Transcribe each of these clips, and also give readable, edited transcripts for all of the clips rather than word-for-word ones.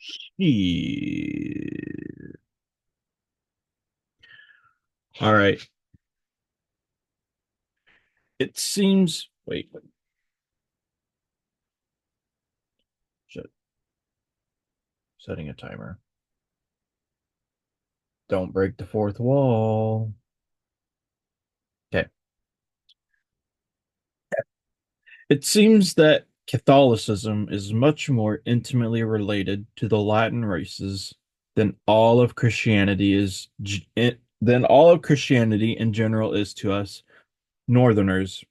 Shit. All right. It seems. Wait. Shit. Setting a timer. Don't break the fourth wall. Okay. It seems that Catholicism is much more intimately related to the Latin races than all of Christianity is than all of Christianity in general is to us Northerners.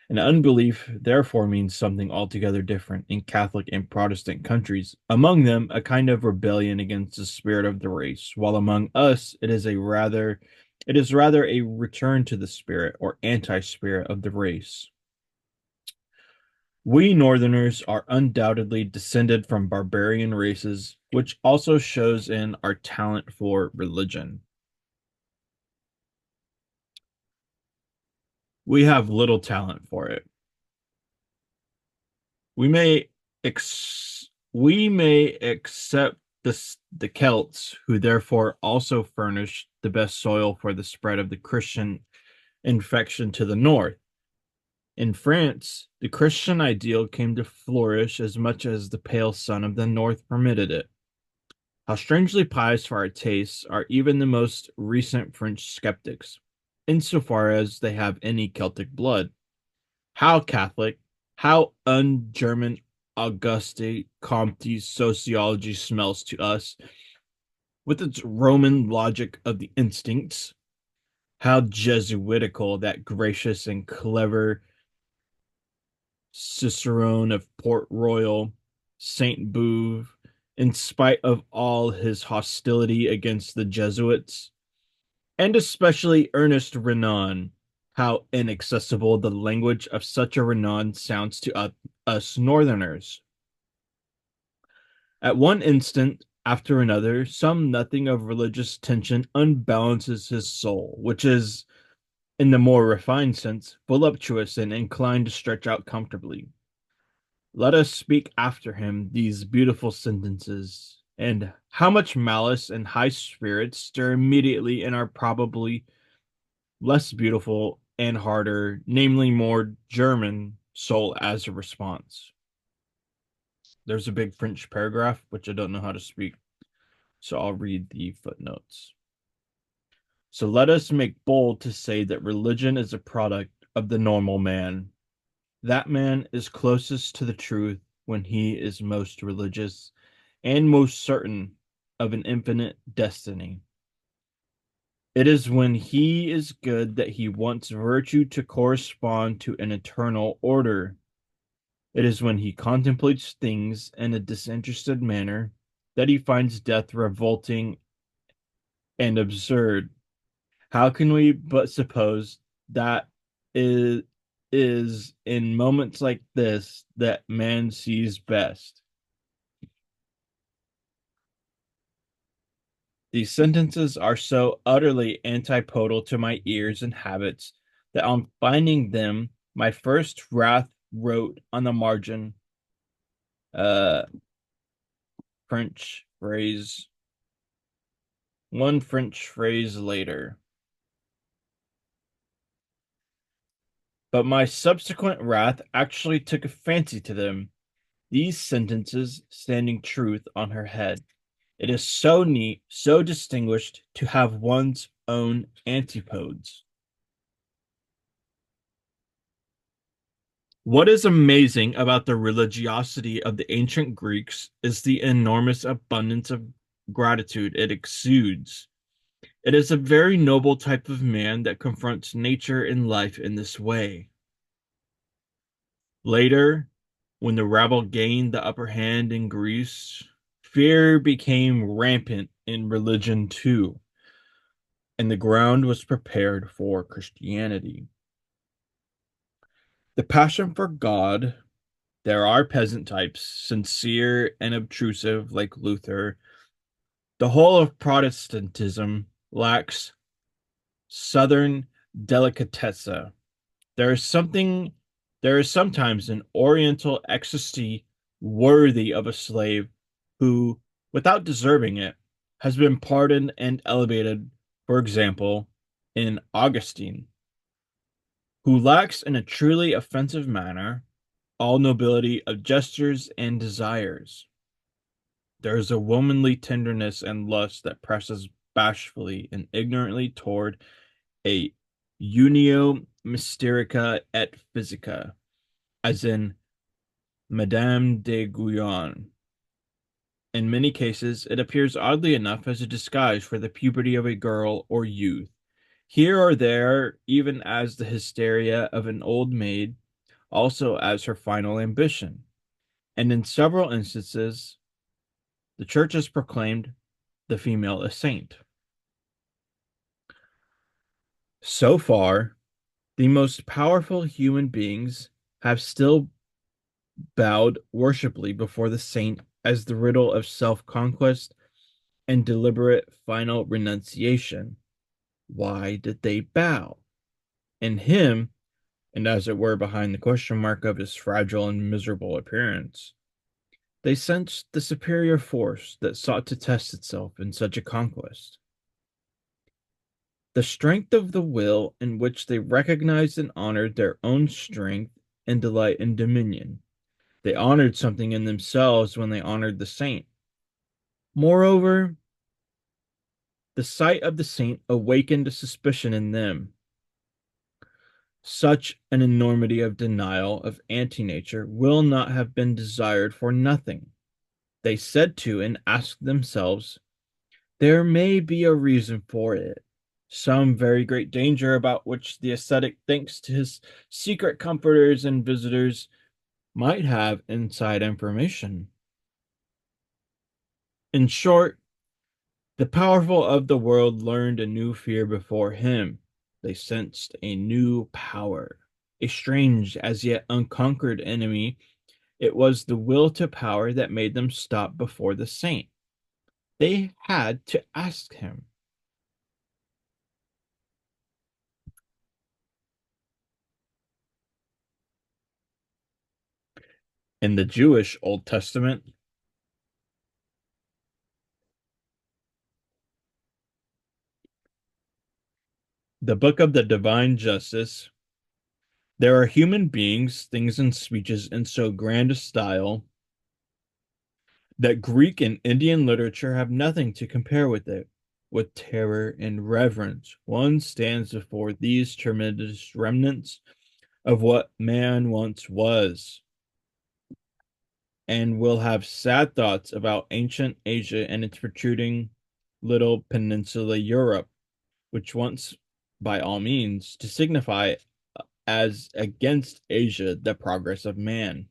And unbelief therefore means something altogether different in Catholic and Protestant countries. Among them, a kind of rebellion against the spirit of the race, while among us it is rather a return to the spirit or anti-spirit of the race. We Northerners are undoubtedly descended from barbarian races, which also shows in our talent for religion. We have little talent for it. We may accept the Celts, who therefore also furnished the best soil for the spread of the Christian infection to the north. In France, the Christian ideal came to flourish as much as the pale sun of the north permitted it. How strangely pious for our tastes are even the most recent French skeptics, insofar as they have any Celtic blood. How Catholic, how un-German Auguste Comte's sociology smells to us, with its Roman logic of the instincts. How Jesuitical that gracious and clever Cicerone of Port Royal, Saint Beuve, in spite of all his hostility against the Jesuits, and especially Ernest Renan, how inaccessible the language of such a Renan sounds to us Northerners. At one instant after another, some nothing of religious tension unbalances his soul, which is, in the more refined sense, voluptuous and inclined to stretch out comfortably. Let us speak after him these beautiful sentences, and how much malice and high spirits stir immediately in our probably less beautiful and harder, namely more German soul as a response. There's a big French paragraph, which I don't know how to speak, so I'll read the footnotes. So let us make bold to say that religion is a product of the normal man. That man is closest to the truth when he is most religious and most certain of an infinite destiny. It is when he is good that he wants virtue to correspond to an eternal order. It is when he contemplates things in a disinterested manner that he finds death revolting and absurd. How can we but suppose that it is in moments like this that man sees best? These sentences are so utterly antipodal to my ears and habits that on finding them, my first wrath wrote on the margin, uh, French phrase, one French phrase later. But my subsequent wrath actually took a fancy to them, these sentences standing truth on her head. It is so neat, so distinguished to have one's own antipodes. What is amazing about the religiosity of the ancient Greeks is the enormous abundance of gratitude it exudes. It is a very noble type of man that confronts nature and life in this way. Later, when the rabble gained the upper hand in Greece, fear became rampant in religion too, and the ground was prepared for Christianity. The passion for God, there are peasant types, sincere and obtrusive like Luther. The whole of Protestantism lacks southern delicatessa. There is something, there is sometimes an oriental ecstasy worthy of a slave who without deserving it, has been pardoned and elevated, for example, in Augustine, who lacks in a truly offensive manner all nobility of gestures and desires. There is a womanly tenderness and lust that presses bashfully and ignorantly toward a unio mysterica et physica, as in Madame de Guyon. In many cases, it appears oddly enough as a disguise for the puberty of a girl or youth. Here or there, even as the hysteria of an old maid, also as her final ambition. And in several instances, the church has proclaimed the female a saint. So far, the most powerful human beings have still bowed worshipfully before the saint as the riddle of self conquest and deliberate final renunciation. Why did they bow? In him, and as it were behind the question mark of his fragile and miserable appearance, they sensed the superior force that sought to test itself in such a conquest. The strength of the will in which they recognized and honored their own strength and delight in dominion. They honored something in themselves when they honored the saint. Moreover, the sight of the saint awakened a suspicion in them. Such an enormity of denial of anti-nature will not have been desired for nothing. They said to and asked themselves, there may be a reason for it, some very great danger about which the ascetic, thanks to his secret comforters and visitors, might have inside information. In short, the powerful of the world learned a new fear before him. They sensed a new power, a strange, as yet unconquered enemy. It was the will to power that made them stop before the saint. They had to ask him. In the Jewish Old Testament, the book of the divine justice, there are human beings, things, and speeches in so grand a style that Greek and Indian literature have nothing to compare with it. With terror and reverence, one stands before these tremendous remnants of what man once was, and will have sad thoughts about ancient Asia and its protruding little peninsula Europe, which once, by all means, to signify as against Asia the progress of man.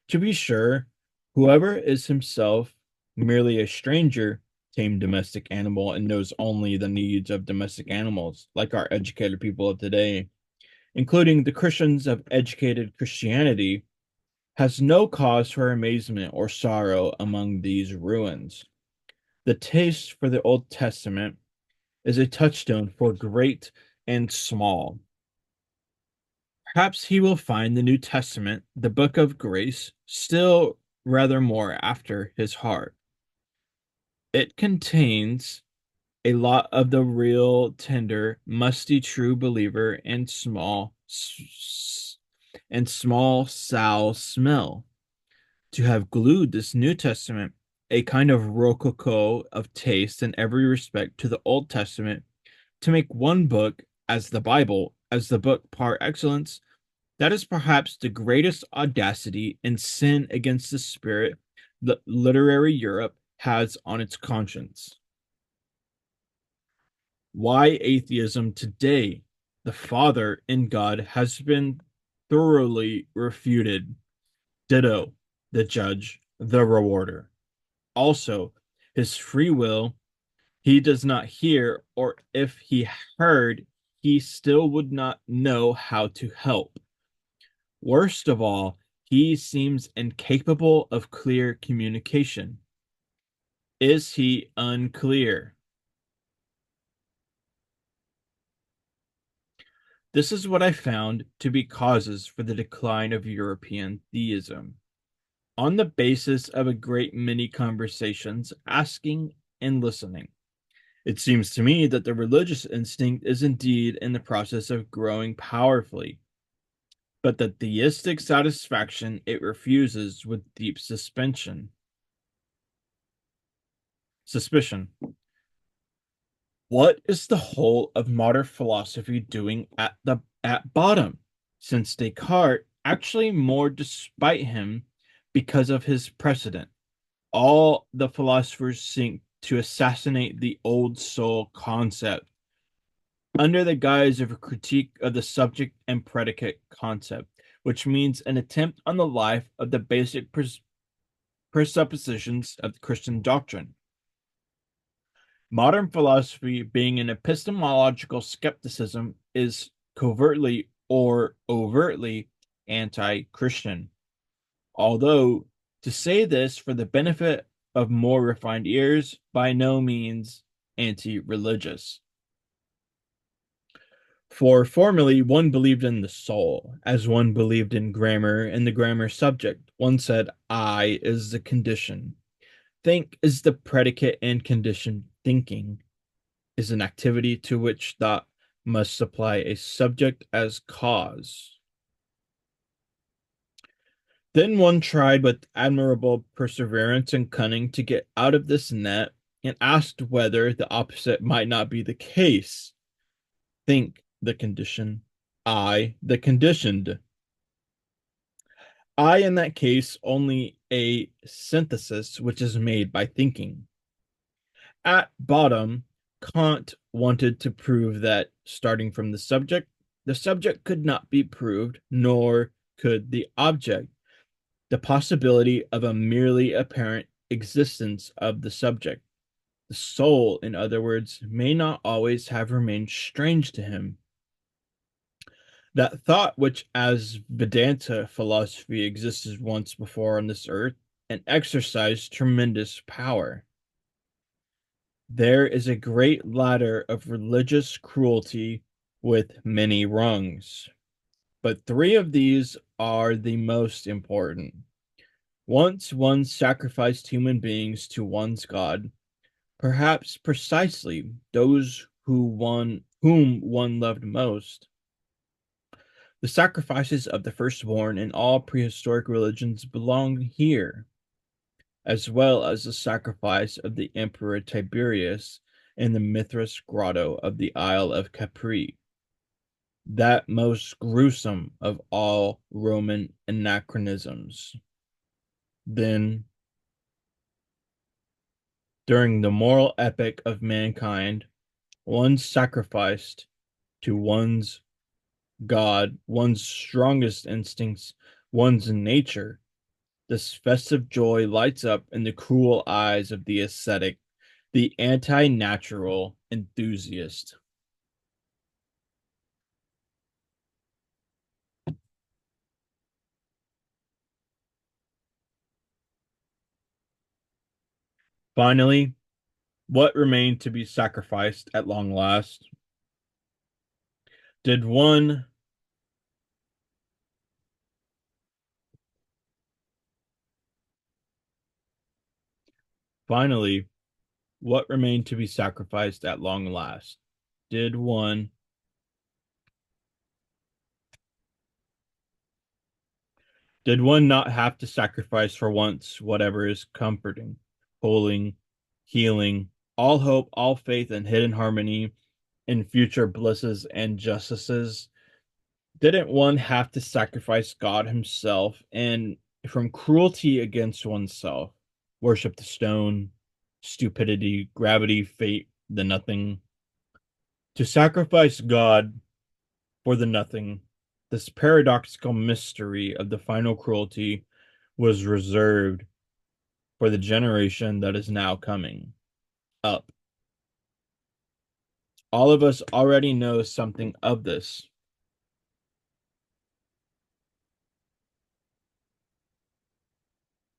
To be sure, whoever is himself merely a stranger, tame domestic animal, and knows only the needs of domestic animals, like our educated people of today, including the Christians of educated Christianity, has no cause for amazement or sorrow among these ruins. The taste for the Old Testament is a touchstone for great and small. Perhaps he will find the New Testament, the book of grace, still rather more after his heart. It contains a lot of the real, tender, musty, true believer and small sow smell. To have glued this New Testament, a kind of rococo of taste in every respect to the Old Testament, to make one book as the Bible, as the book par excellence, that is perhaps the greatest audacity and sin against the spirit that literary Europe has on its conscience. Why atheism today? The Father in God has been thoroughly refuted. Ditto, the judge, the rewarder. Also, his free will, he does not hear, or if he heard, he still would not know how to help. Worst of all, he seems incapable of clear communication. Is he unclear? This is what I found to be causes for the decline of European theism. on the basis of a great many conversations, asking and listening. It seems to me that the religious instinct is indeed in the process of growing powerfully, but the theistic satisfaction it refuses with deep suspicion. What is the whole of modern philosophy doing at bottom? Since Descartes, actually more despite him because of his precedent, all the philosophers seek to assassinate the old soul concept under the guise of a critique of the subject and predicate concept, which means an attempt on the life of the basic presuppositions of the Christian doctrine. Modern philosophy, being an epistemological skepticism, is covertly or overtly anti Christian. Although, to say this for the benefit of more refined ears, by no means anti religious. For formerly one believed in the soul, as one believed in grammar and the grammar subject. One said, I is the condition. Think is the predicate and condition. Thinking is an activity to which thought must supply a subject as cause. Then one tried with admirable perseverance and cunning to get out of this net and asked whether the opposite might not be the case. Think the condition, I the conditioned. I, in that case, only a synthesis which is made by thinking. At bottom, Kant wanted to prove that, starting from the subject could not be proved, nor could the object, the possibility of a merely apparent existence of the subject. The soul, in other words, may not always have remained strange to him. That thought which, as Vedanta philosophy, existed once before on this earth and exercised tremendous power. There is a great ladder of religious cruelty with many rungs, but three of these are the most important. Once one sacrificed human beings to one's God, perhaps precisely those whom one loved most. The sacrifices of the firstborn in all prehistoric religions belong here, as well as the sacrifice of the Emperor Tiberius in the Mithras grotto of the Isle of Capri, that most gruesome of all Roman anachronisms. Then, during the moral epic of mankind, one sacrificed to one's God, one's strongest instincts, one's nature. This festive joy lights up in the cruel eyes of the ascetic, the anti-natural enthusiast. Finally, what remained to be sacrificed at long last? Did one finally what remained to be sacrificed at long last? Did one did one not have to sacrifice for once whatever is comforting, holding, healing, all hope, all faith, and hidden harmony in future blisses and justices? Didn't one have to sacrifice God himself and from cruelty against oneself, worship the stone, stupidity, gravity, fate, the nothing? To sacrifice God for the nothing, this paradoxical mystery of the final cruelty was reserved for the generation that is now coming up. All of us already know something of this.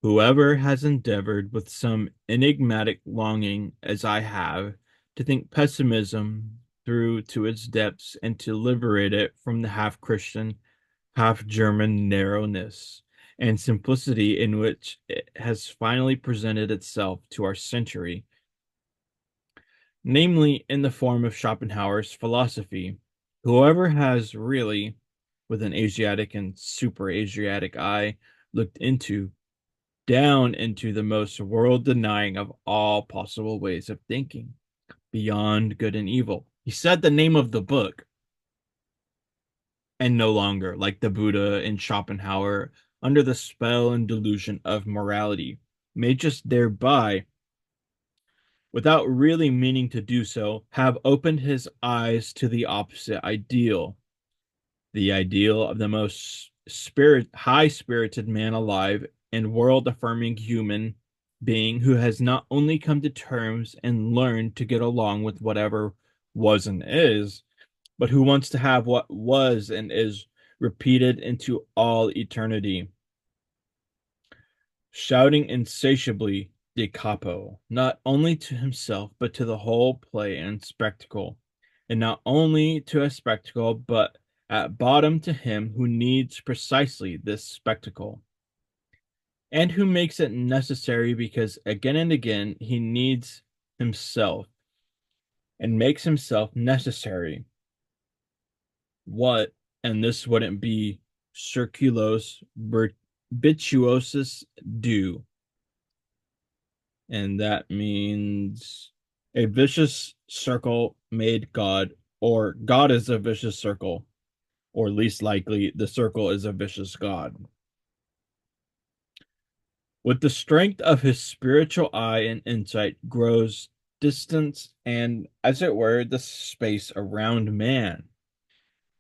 Whoever has endeavored with some enigmatic longing, as I have, to think pessimism through to its depths and to liberate it from the half Christian, half German narrowness, and simplicity in which it has finally presented itself to our century, namely in the form of Schopenhauer's philosophy. Whoever has really, with an Asiatic and super Asiatic eye, looked down into the most world denying of all possible ways of thinking, beyond good and evil. He said the name of the book, and no longer, like the Buddha and Schopenhauer, under the spell and delusion of morality, may just thereby, without really meaning to do so, have opened his eyes to the opposite ideal, the ideal of the most high spirited man alive and world affirming human being who has not only come to terms and learned to get along with whatever was and is, but who wants to have what was and is repeated into all eternity, shouting insatiably de capo, not only to himself, but to the whole play and spectacle, and not only to a spectacle, but at bottom to him who needs precisely this spectacle, and who makes it necessary because again and again he needs himself and makes himself necessary. What, and this wouldn't be circulos virtuosus do, and that means a vicious circle made God, or God is a vicious circle, or least likely the circle is a vicious God. With the strength of his spiritual eye and insight grows distance and, as it were, the space around man.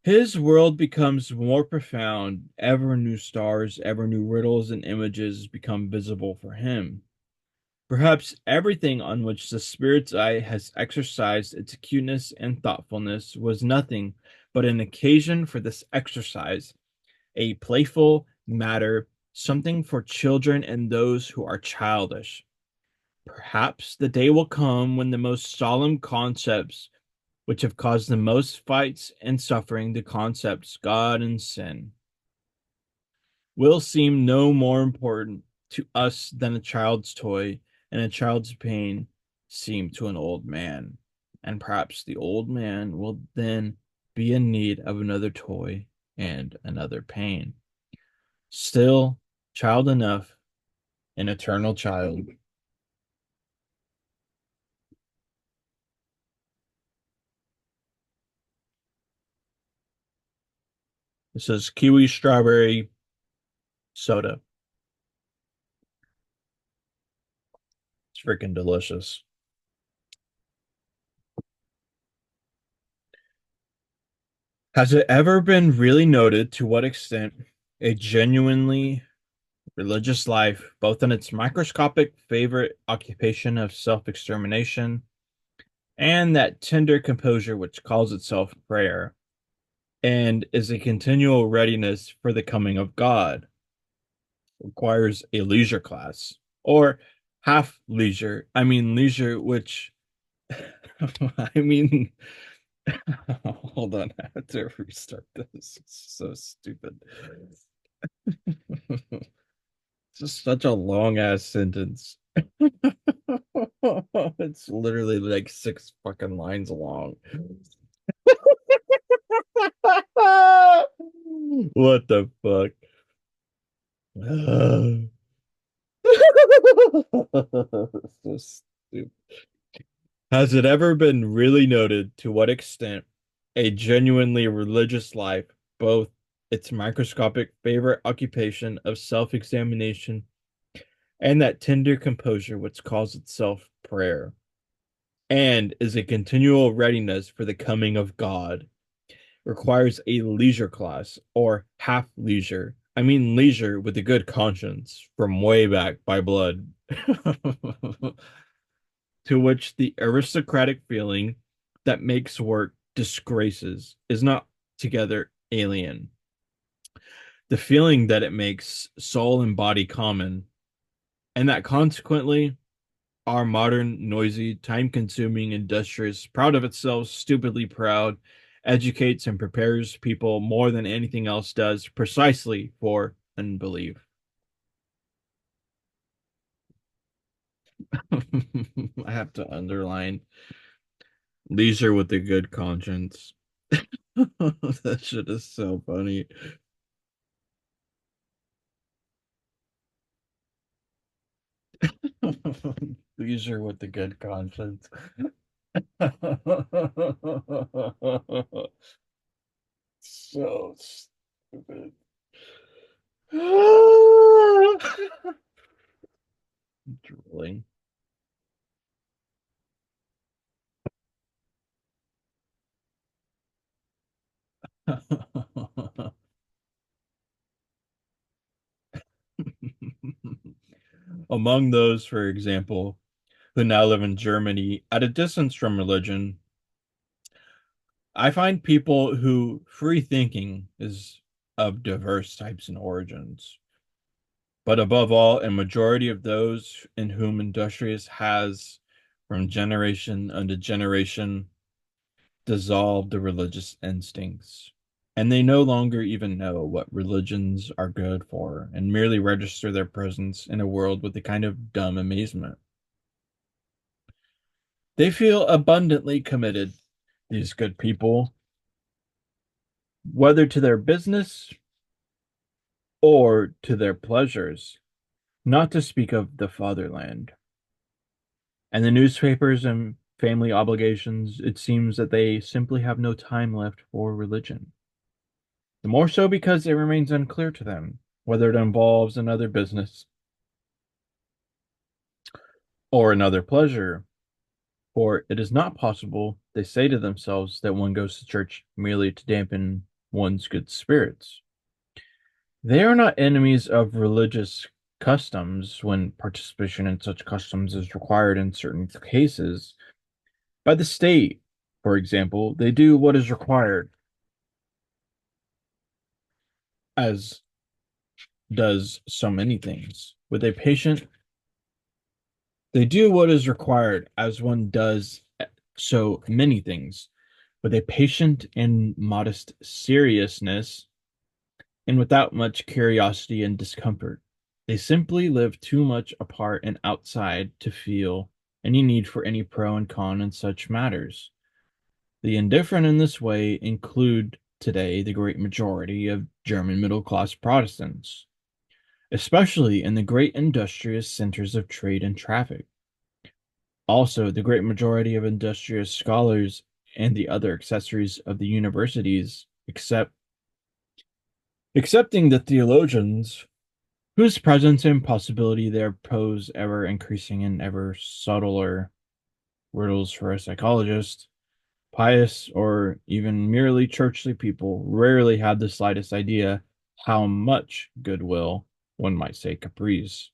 His world becomes more profound. Ever new stars, ever new riddles and images become visible for him. Perhaps everything on which the spirit's eye has exercised its acuteness and thoughtfulness was nothing but an occasion for this exercise, a playful matter, something for children and those who are childish. Perhaps the day will come when the most solemn concepts which have caused the most fights and suffering, the concepts God and sin, will seem no more important to us than a child's toy and a child's pain seem to an old man. And perhaps the old man will then be in need of another toy and another pain. Still, child enough, an eternal child. This is kiwi strawberry soda. It's freaking delicious. Has it ever been really noted to what extent a genuinely religious life, both in its microscopic favorite occupation of self-extermination and that tender composure which calls itself prayer, and is a continual readiness for the coming of God, requires a leisure class, or half leisure. I mean, leisure, which, I mean, hold on, I have to restart this. It's so stupid. It's just such a long ass sentence. It's literally like six fucking lines long. What the fuck? So stupid. Has it ever been really noted to what extent a genuinely religious life, both its microscopic favorite occupation of self-examination and that tender composure which calls itself prayer, and is a continual readiness for the coming of God, requires a leisure class or half leisure. I mean, leisure with a good conscience from way back by blood, to which the aristocratic feeling that makes work disgraces is not together alien. The feeling that it makes soul and body common, and that consequently our modern, noisy, time consuming, industrious, proud of itself, stupidly proud, educates and prepares people more than anything else does precisely for unbelief. I have to underline leisure with a good conscience. That shit is so funny. Leisure with a good conscience. So stupid. Drooling. Among those, for example, who now live in Germany at a distance from religion, I find people who free thinking is of diverse types and origins. But above all, a majority of those in whom Industrious has, from generation unto generation, dissolved the religious instincts. And they no longer even know what religions are good for, and merely register their presence in a world with a kind of dumb amazement. They feel abundantly committed, these good people, whether to their business or to their pleasures, not to speak of the fatherland. And the newspapers and family obligations, it seems that they simply have no time left for religion. The more so because it remains unclear to them whether it involves another business or another pleasure. For it is not possible, they say to themselves, that one goes to church merely to dampen one's good spirits. They are not enemies of religious customs when participation in such customs is required in certain cases. By the state, for example, they do what is required, as does so many things. With a patient, they do what is required, as one does so many things. With a patient and modest seriousness, and without much curiosity and discomfort. They simply live too much apart and outside to feel any need for any pro and con in such matters. The indifferent in this way include today the great majority of German middle class Protestants, especially in the great industrious centers of trade and traffic. Also, the great majority of industrious scholars and the other accessories of the universities, excepting the theologians, whose presence and possibility there pose ever increasing and ever subtler riddles for a psychologist. Pious or even merely churchly people rarely have the slightest idea how much goodwill, one might say caprice,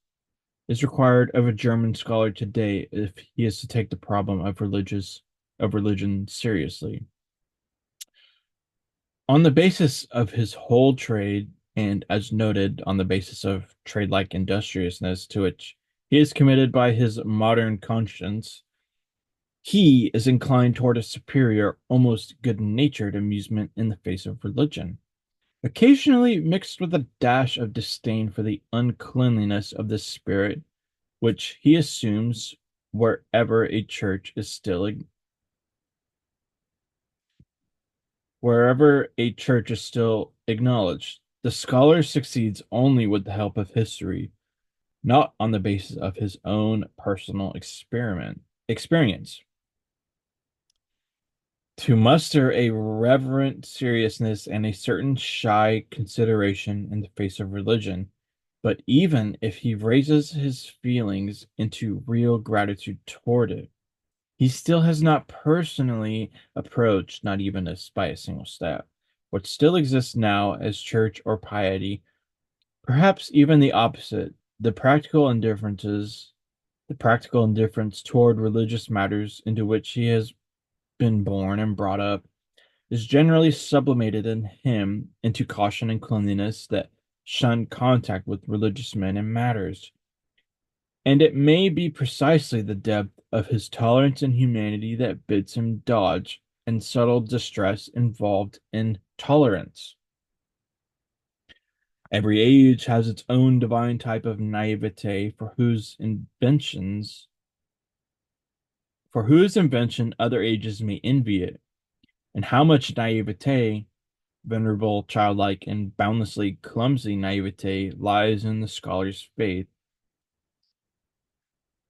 is required of a German scholar today if he is to take the problem of religion seriously. On the basis of his whole trade, and as noted, on the basis of trade-like industriousness to which he is committed by his modern conscience, he is inclined toward a superior, almost good-natured amusement in the face of religion, occasionally mixed with a dash of disdain for the uncleanliness of the spirit, which he assumes wherever a church is still wherever a church is still acknowledged. The scholar succeeds only with the help of history, not on the basis of his own personal experience. To muster a reverent seriousness and a certain shy consideration in the face of religion, but even if he raises his feelings into real gratitude toward it, he still has not personally approached, not even as by a single step, what still exists now as church or piety, perhaps even the opposite, the practical indifference toward religious matters into which he has been born and brought up, is generally sublimated in him into caution and cleanliness that shun contact with religious men and matters. And it may be precisely the depth of his tolerance and humanity that bids him dodge and subtle distress involved in tolerance. Every age has its own divine type of naivete for whose inventions for whose invention other ages may envy it, and how much naivete, venerable, childlike, and boundlessly clumsy naivete lies in the scholar's faith.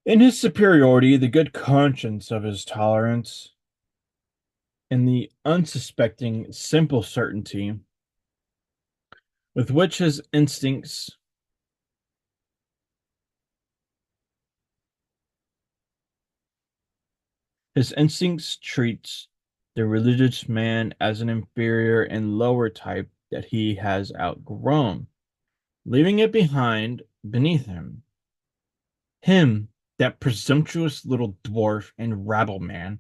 In his superiority, the good conscience of his tolerance, in the unsuspecting, simple certainty with which his instincts treats the religious man as an inferior and lower type that he has outgrown, leaving it beneath him. Him, that presumptuous little dwarf and rabble man,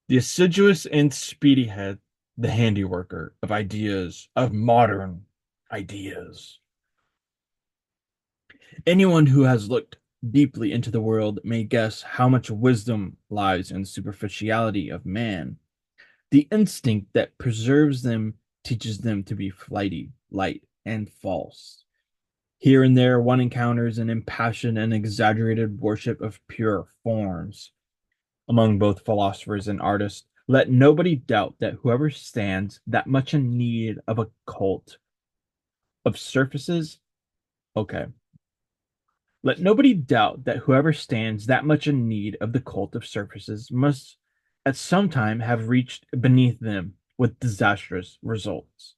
the assiduous and speedy head, the handiworker of ideas, of modern ideas. Anyone who has looked deeply into the world may guess how much wisdom lies in the superficiality of man. The instinct that preserves them teaches them to be flighty, light, and false. Here and there, one encounters an impassioned and exaggerated worship of pure forms. Among both philosophers and artists, let nobody doubt that whoever stands that much in need of a cult of surfaces, okay, let nobody doubt that whoever stands that much in need of the cult of surfaces must at some time have reached beneath them with disastrous results.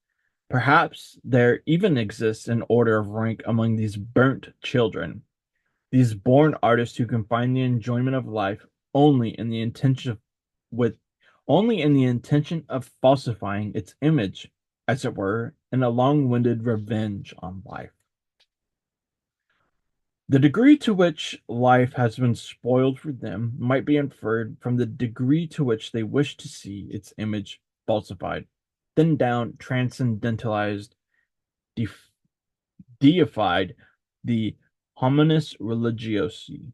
Perhaps there even exists an order of rank among these burnt children, these born artists who can find the enjoyment of life only in the intention of, with only in the intention of falsifying its image, as it were, in a long-winded revenge on life. The degree to which life has been spoiled for them might be inferred from the degree to which they wish to see its image falsified, thinned down, transcendentalized, def- deified, the homines religiosi.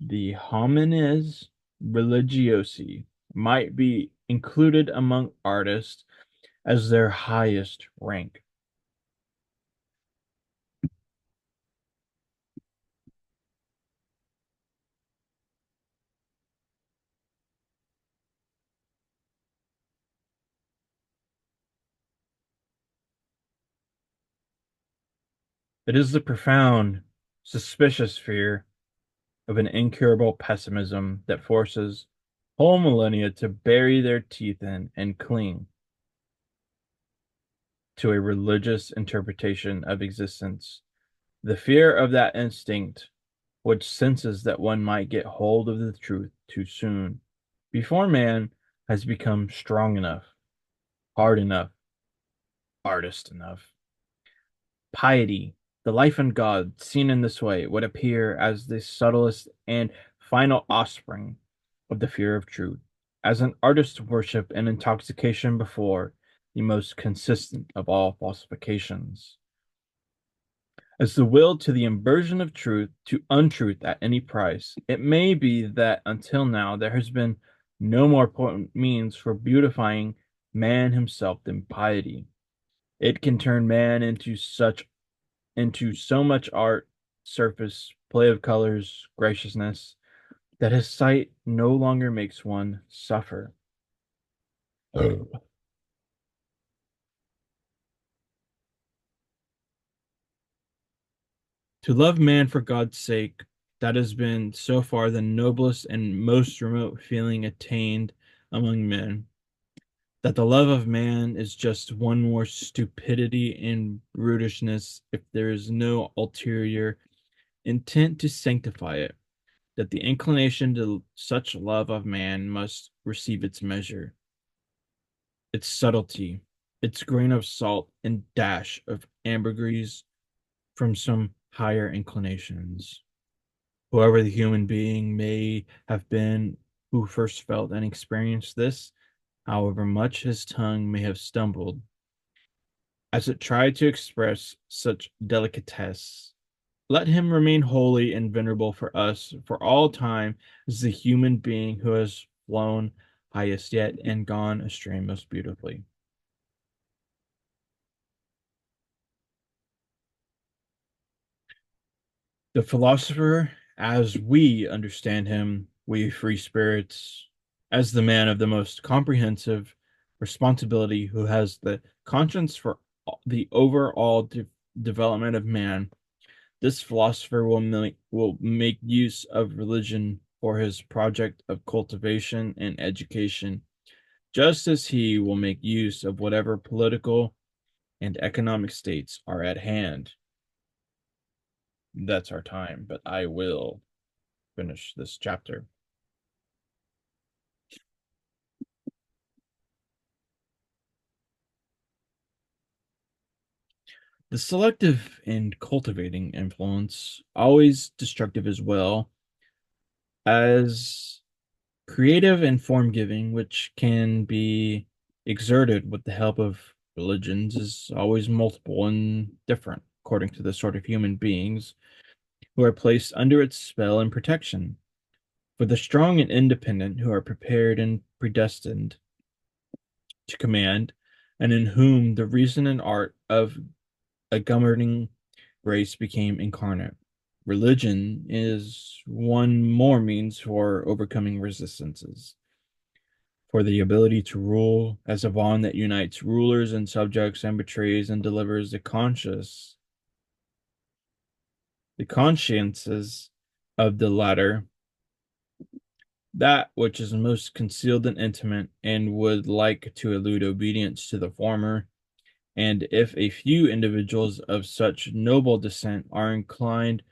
The homines religiosi might be included among artists as their highest rank. It is the profound, suspicious fear of an incurable pessimism that forces whole millennia to bury their teeth in and cling to a religious interpretation of existence. The fear of that instinct which senses that one might get hold of the truth too soon, before man has become strong enough, hard enough, artist enough. Piety, the life in God, seen in this way, would appear as the subtlest and final offspring of the fear of truth, as an artist's worship and intoxication before the most consistent of all falsifications, as the will to the inversion of truth to untruth at any price. It may be that until now there has been no more potent means for beautifying man himself than piety. It can turn man into so much art, surface, play of colors, graciousness, that his sight no longer makes one suffer. Oh. To love man for God's sake, that has been so far the noblest and most remote feeling attained among men. That the love of man is just one more stupidity and brutishness if there is no ulterior intent to sanctify it. That the inclination to such love of man must receive its measure, its subtlety, its grain of salt and dash of ambergris from some higher inclinations. Whoever the human being may have been who first felt and experienced this, however much his tongue may have stumbled, as it tried to express such delicatesse, let him remain holy and venerable for us for all time as the human being who has flown highest yet and gone astray most beautifully. The philosopher, as we understand him, We free spirits, as the man of the most comprehensive responsibility who has the conscience for the overall development of man, this philosopher will make use of religion for his project of cultivation and education, just as he will make use of whatever political and economic states are at hand. That's our time, but I will finish this chapter. The selective and cultivating influence, always destructive as well, as creative and form giving, which can be exerted with the help of religions, is always multiple and different according to the sort of human beings who are placed under its spell and protection. For the strong and independent who are prepared and predestined to command, and in whom the reason and art of a governing grace became incarnate. Religion is one more means for overcoming resistances, for the ability to rule as a bond that unites rulers and subjects and betrays and delivers the consciences of the latter, that which is most concealed and intimate, and would like to elude obedience to the former. And if a few individuals of such noble descent are inclined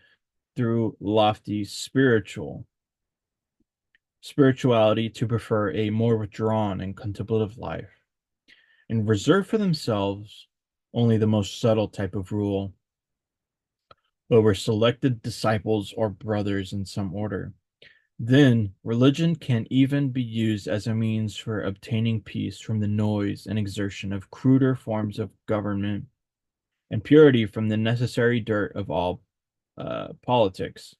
through lofty spirituality to prefer a more withdrawn and contemplative life, and reserve for themselves only the most subtle type of rule over selected disciples or brothers in some order, then religion can even be used as a means for obtaining peace from the noise and exertion of cruder forms of government and purity from the necessary dirt of all politics.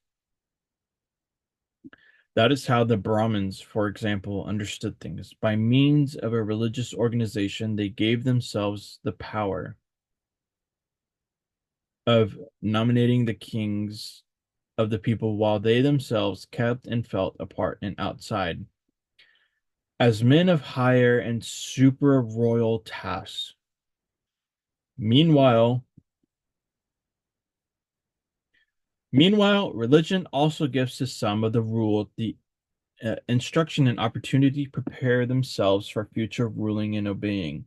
That is how the Brahmins, for example, understood things. By means of a religious organization, they gave themselves the power of nominating the kings of the people while they themselves kept and felt apart and outside. As men of higher and super royal tasks. Meanwhile, meanwhile, religion also gives to some of the rule the instruction and opportunity to prepare themselves for future ruling and obeying.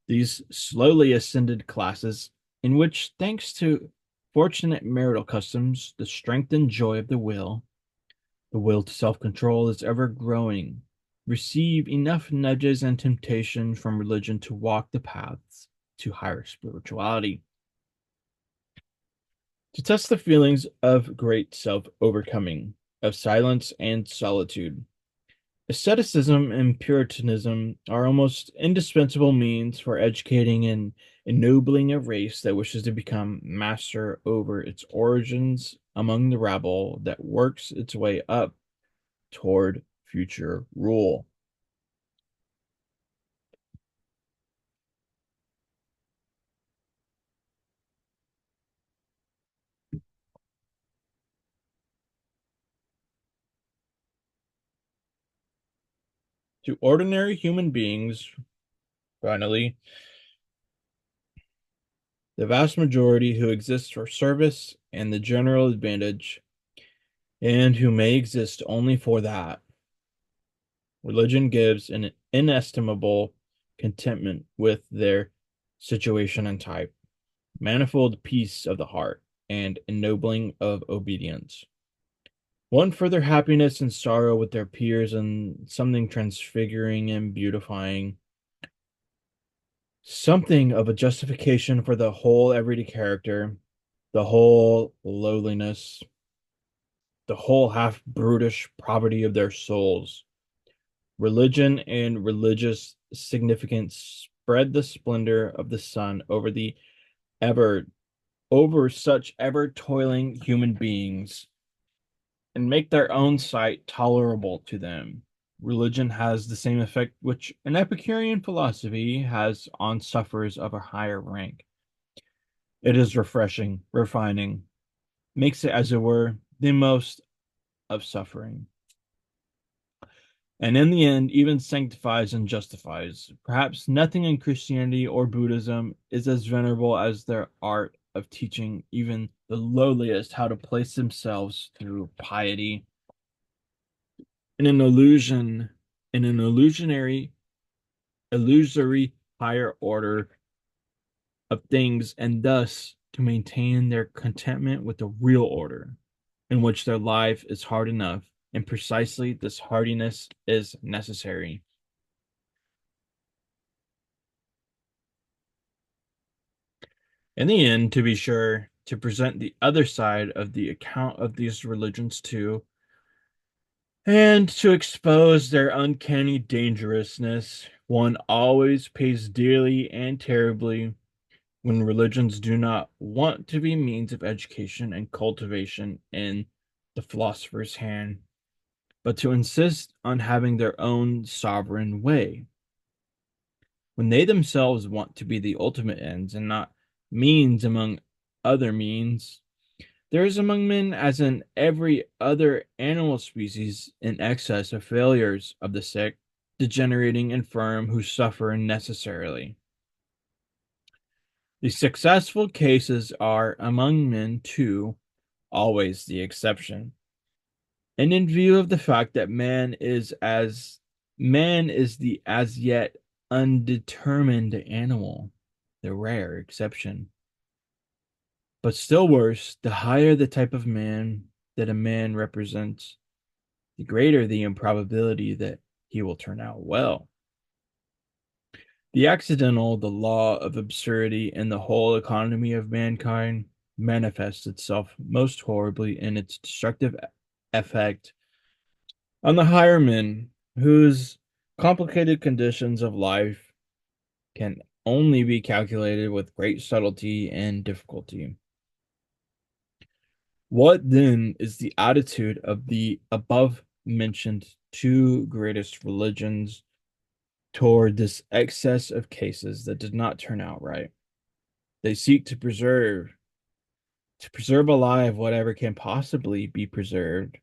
These slowly ascended classes, in which, thanks to fortunate marital customs, the strength and joy of the will to self control is ever growing, receive enough nudges and temptation from religion to walk the paths to higher spirituality. To test the feelings of great self overcoming, of silence and solitude. Asceticism and Puritanism are almost indispensable means for educating and ennobling a race that wishes to become master over its origins among the rabble that works its way up toward future rule. To ordinary human beings, finally, the vast majority who exist for service and the general advantage, and who may exist only for that, religion gives an inestimable contentment with their situation and type, manifold peace of the heart, and ennobling of obedience. One further happiness and sorrow with their peers, and something transfiguring and beautifying, something of a justification for the whole everyday character, the whole lowliness, the whole half brutish poverty of their souls. Religion and religious significance spread the splendor of the sun ever over such ever toiling human beings and make their own sight tolerable to them. Religion has the same effect which an Epicurean philosophy has on sufferers of a higher rank. It is refreshing, refining, makes it, as it were, the most of suffering. and in the end even sanctifies and justifies. Perhaps nothing in Christianity or Buddhism is as venerable as their art of teaching even the lowliest how to place themselves through piety in an illusion, in an illusory higher order of things, and thus to maintain their contentment with the real order in which their life is hard enough, and precisely this hardiness is necessary. In the end, to be sure, to present the other side of the account of these religions too, and to expose their uncanny dangerousness, one always pays dearly and terribly when religions do not want to be means of education and cultivation in the philosopher's hand, but to insist on having their own sovereign way, when they themselves want to be the ultimate ends and not means among other means. There is among men, as in every other animal species, an excess of failures of the sick, degenerating, infirm, who suffer necessarily. The successful cases are, among men too, always the exception. And in view of the fact that man is the as yet undetermined animal, the rare exception. But still worse, the higher the type of man that a man represents, the greater the improbability that he will turn out well. The accidental, the law of absurdity in the whole economy of mankind manifests itself most horribly in its destructive effect on the higher men, whose complicated conditions of life can only be calculated with great subtlety and difficulty. What then is the attitude of the above mentioned two greatest religions toward this excess of cases that did not turn out right? They seek to preserve alive whatever can possibly be preserved,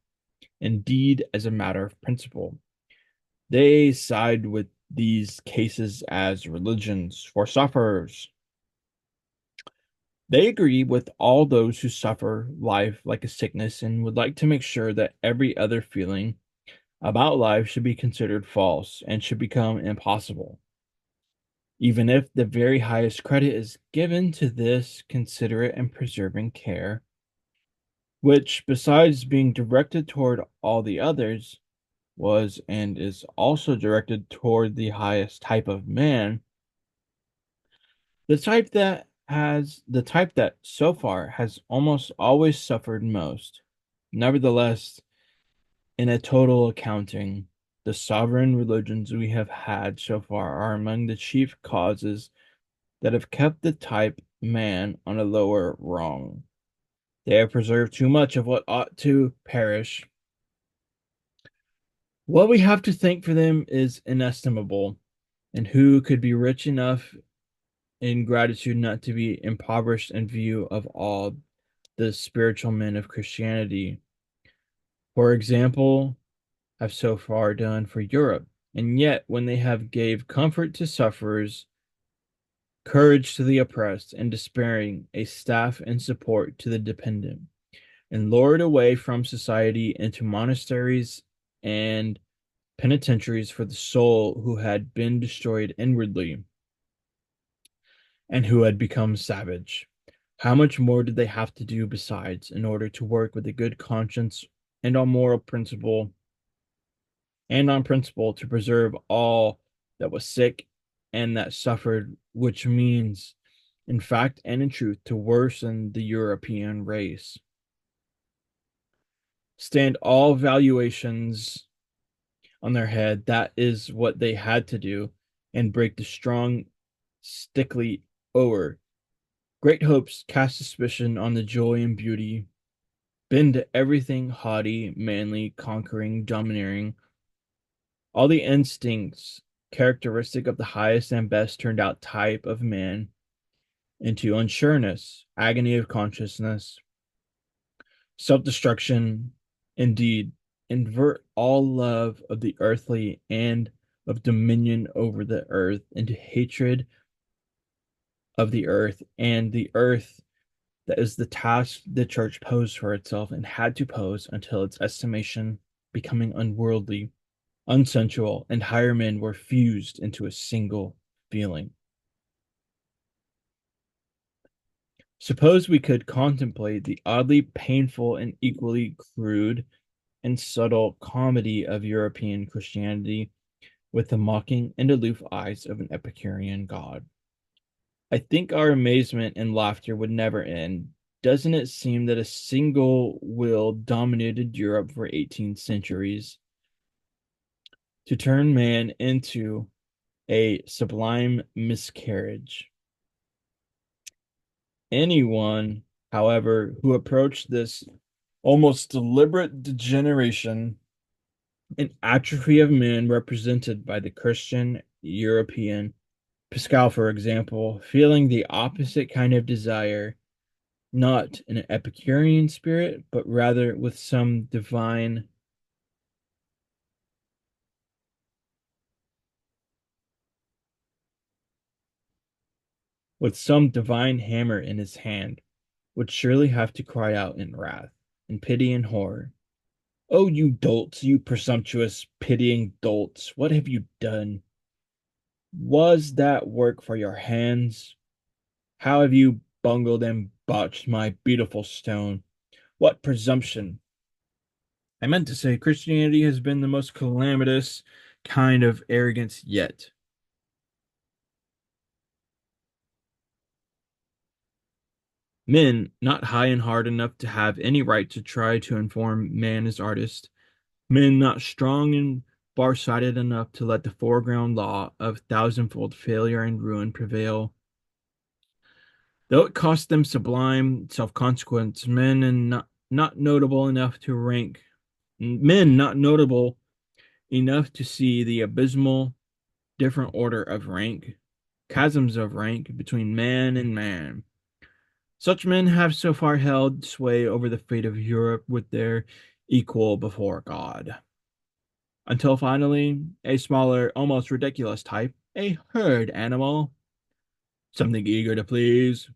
indeed, as a matter of principle. They side with these cases as religions for sufferers. They agree with all those who suffer life like a sickness and would like to make sure that every other feeling about life should be considered false and should become impossible, even if the very highest credit is given to this considerate and preserving care, which, besides being directed toward all the others, was and is also directed toward the highest type of man, the type that so far has almost always suffered most. Nevertheless, in a total accounting, the sovereign religions we have had so far are among the chief causes that have kept the type man on a lower rung. They have preserved too much of what ought to perish. What we have to thank for them is inestimable, and who could be rich enough in gratitude not to be impoverished in view of all the spiritual men of Christianity, for example, have so far done for Europe, and yet when they have gave comfort to sufferers, courage to the oppressed, and despairing a staff and support to the dependent, and lured away from society into monasteries and penitentiaries for the soul who had been destroyed inwardly and who had become savage. How much more did they have to do besides in order to work with a good conscience and on moral principle and on principle to preserve all that was sick and that suffered, which means, in fact and in truth, to worsen the European race. Stand all valuations on their head, that is what they had to do, and break the strong, stickly oar. Great hopes cast suspicion on the joy and beauty, bend everything haughty, manly, conquering, domineering. All the instincts characteristic of the highest and best turned out type of man into unsureness, agony of consciousness, self destruction, indeed. invert all love of the earthly and of dominion over the earth into hatred of the earth that is the task the church posed for itself and had to pose until its estimation becoming unworldly, unsensual, and higher men were fused into a single feeling. Suppose we could contemplate the oddly painful and equally crude and subtle comedy of European Christianity with the mocking and aloof eyes of an Epicurean god. I think our amazement and laughter would never end. Doesn't it seem that a single will dominated Europe for 18 centuries to turn man into a sublime miscarriage? Anyone, however, who approached this almost deliberate degeneration and atrophy of men represented by the Christian European, Pascal, for example, feeling the opposite kind of desire, not in an Epicurean spirit, but rather with some divine hammer in his hand, would surely have to cry out in wrath, in pity and horror. Oh, you dolts, you presumptuous, pitying dolts, what have you done? Was that work for your hands? How have you bungled and botched my beautiful stone? What presumption! I meant to say Christianity has been the most calamitous kind of arrogance yet. Men not high and hard enough to have any right to try to inform man as artist, men not strong and far-sighted enough to let the foreground law of thousandfold failure and ruin prevail. Though it cost them sublime self-consequence, not notable enough to rank, men not notable enough to see the abysmal different order of rank, chasms of rank between man and man. Such men have so far held sway over the fate of Europe with their equal before God, until finally a smaller, almost ridiculous type, a herd animal, something eager to please,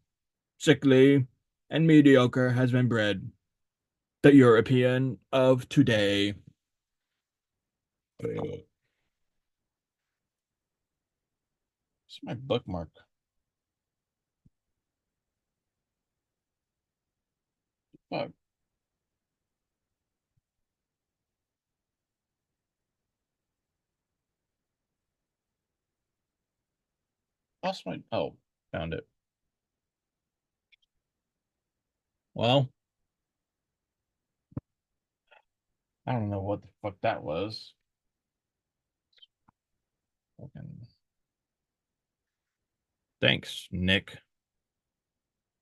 sickly, and mediocre, has been bred. The European of today. It's my bookmark. Oh, that's my. Oh, found it. Well, I don't know what the fuck that was. Fucking thanks, Nick.